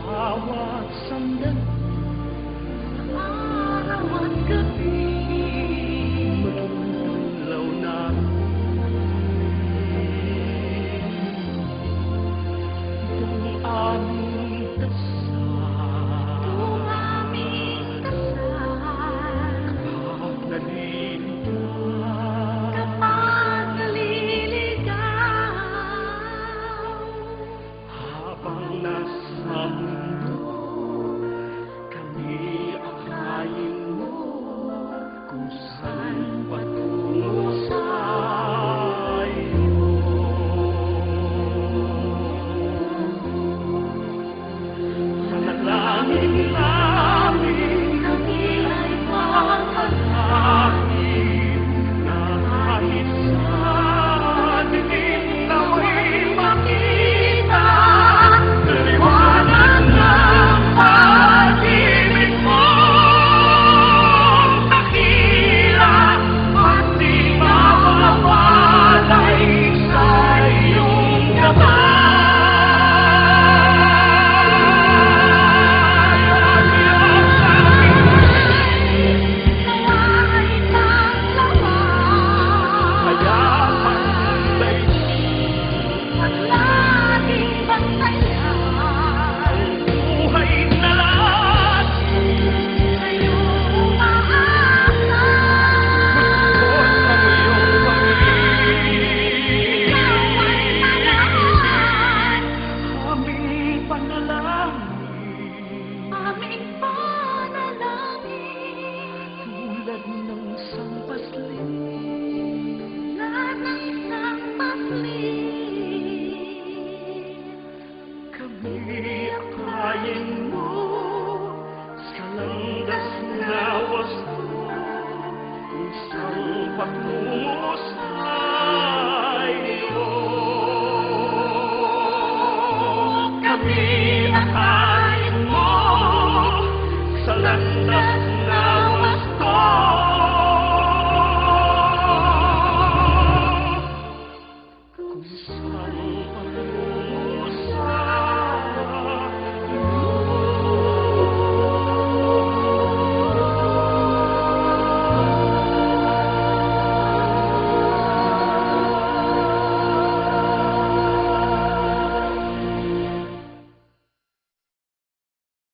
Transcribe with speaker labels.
Speaker 1: bawat sandali, araw at gabi, maging tulaw namin itong aming dasal. Kapag naliligaw, habang nasa mundo kami akayin mo kung saan patungo sa'yo. Panalangin namin kami ay mahalangin na kahit sa dilim nawa'y makita liwanag ng pag-ibig mo, dakila at di mawawalay sa iyong gabay. Tulad ng isang pasling, kami akayin mo sa landas na wasto kung saan patungo sa'yo. Kami akayin mo sa landas